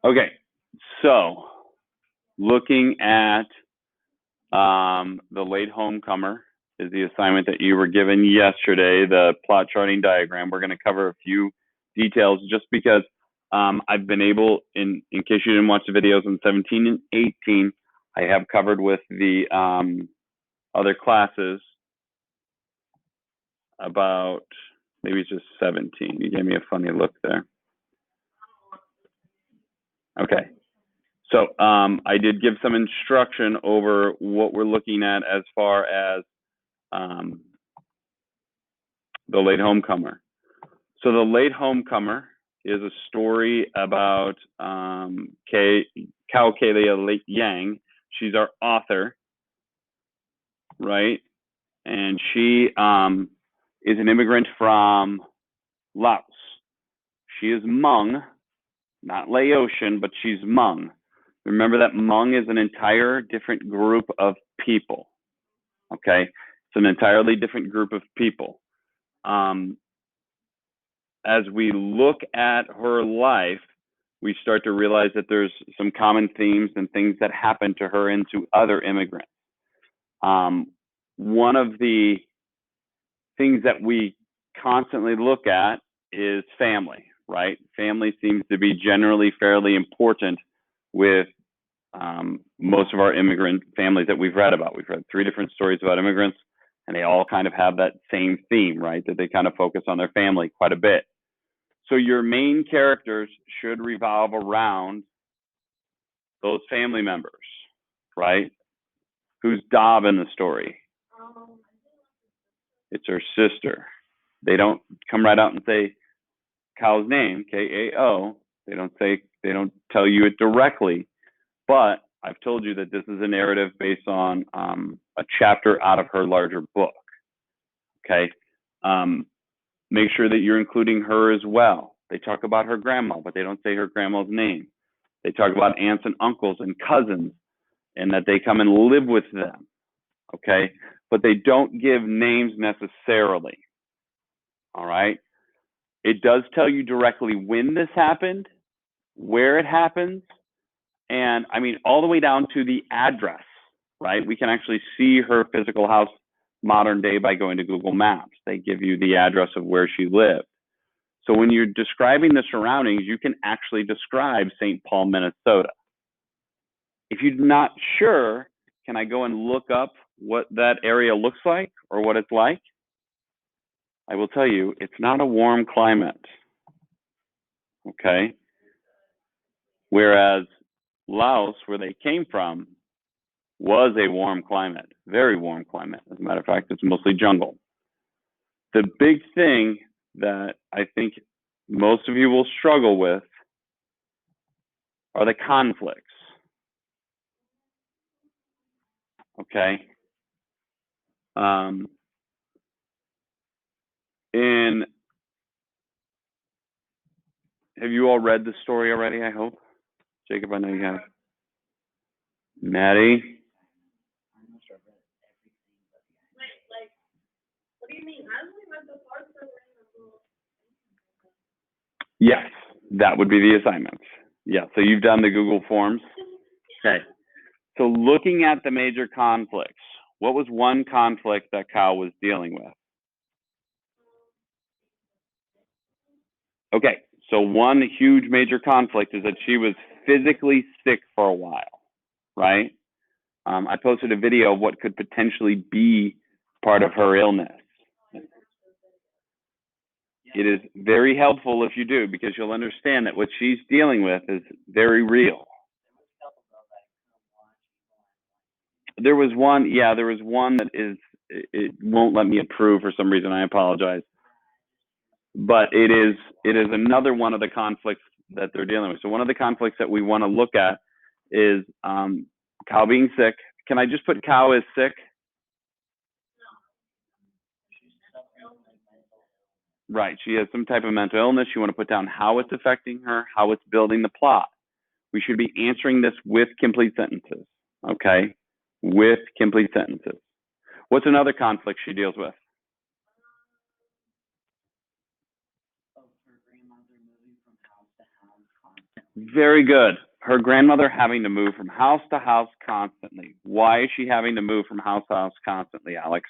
Okay, so looking at the late homecomer is the assignment that you were given yesterday, the plot charting diagram. We're going to cover a few details just because I've been able, in case you didn't watch the videos on 17 and 18, I have covered with the other classes about, maybe it's just 17. You gave me a funny look there. Okay. So I did give some instruction over what we're looking at as far as the late homecomer. So the late homecomer is a story about Kao Kalia Late Yang. She's our author, right? And she is an immigrant from Laos. She is Hmong, not Laotian, but she's Hmong. Remember that Hmong is an entire different group of people, okay? It's an entirely different group of people. As we look at her life, we start to realize that there's some common themes and things that happen to her and to other immigrants. One of the things that we constantly look at is family, right? Family seems to be generally fairly important with most of our immigrant families that we've read about. We've read 3 different stories about immigrants, and they all kind of have that same theme, right? That they kind of focus on their family quite a bit. So your main characters should revolve around those family members, right? Who's Dob in the story? It's her sister. They don't come right out and say Kao's name, Kao. They don't tell you it directly, but I've told you that this is a narrative based on a chapter out of her larger book. Okay. Make sure that you're including her as well. They talk about her grandma, but they don't say her grandma's name. They talk about aunts and uncles and cousins and that they come and live with them. Okay. But they don't give names necessarily. All right. It does tell you directly when this happened, where it happens, and I mean, all the way down to the address, right? We can actually see her physical house modern day by going to Google Maps. They give you the address of where she lived. So when you're describing the surroundings, you can actually describe St. Paul, Minnesota. If you're not sure, can I go and look up what that area looks like or what it's like? I will tell you, it's not a warm climate. Okay. Whereas Laos, where they came from, was a warm climate, very warm climate. As a matter of fact, it's mostly jungle. The big thing that I think most of you will struggle with are the conflicts. Okay. And have you all read the story already, I hope? Jacob, I know you have. Maddie? What do you mean? I only read the parts that were in the book. Yes, that would be the assignments. Yeah, so you've done the Google Forms. Okay. So looking at the major conflicts, what was one conflict that Kao was dealing with? Okay, so one huge major conflict is that she was physically sick for a while, right? I posted a video of what could potentially be part of her illness. It is very helpful if you do, because you'll understand that what she's dealing with is very real. There was one that it won't let me approve for some reason. I apologize. But it is another one of the conflicts that they're dealing with. So one of the conflicts that we want to look at is Kao being sick. Can I just put Kao as sick? Right. She has some type of mental illness. You want to put down how it's affecting her, how it's building the plot. We should be answering this with complete sentences. Okay? With complete sentences. What's another conflict she deals with? Very good. Her grandmother having to move from house to house constantly. Why is she having to move from house to house constantly, Alex?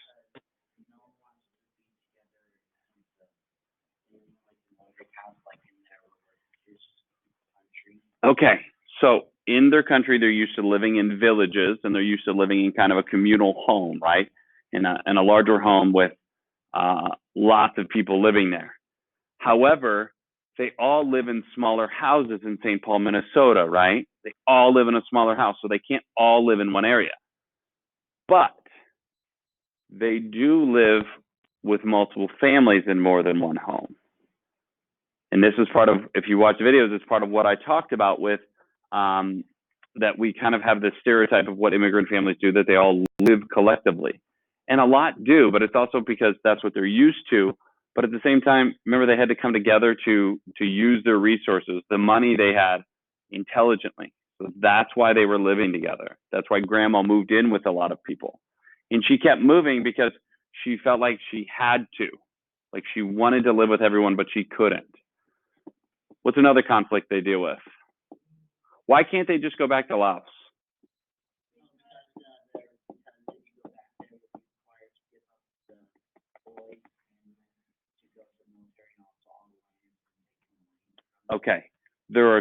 Okay, so in their country, they're used to living in villages and they're used to living in kind of a communal home, right? In a larger home with lots of people living there. However, they all live in smaller houses in St. Paul, Minnesota, right? They all live in a smaller house, so they can't all live in one area. But they do live with multiple families in more than one home. And this is part of, if you watch videos, it's part of what I talked about with that we kind of have this stereotype of what immigrant families do, that they all live collectively. And a lot do, but it's also because that's what they're used to. But at the same time, remember, they had to come together to use their resources, the money they had, intelligently. So that's why they were living together. That's why grandma moved in with a lot of people. And she kept moving because she felt like she had to. Like she wanted to live with everyone, but she couldn't. What's another conflict they deal with? Why can't they just go back to Laos? Okay, there are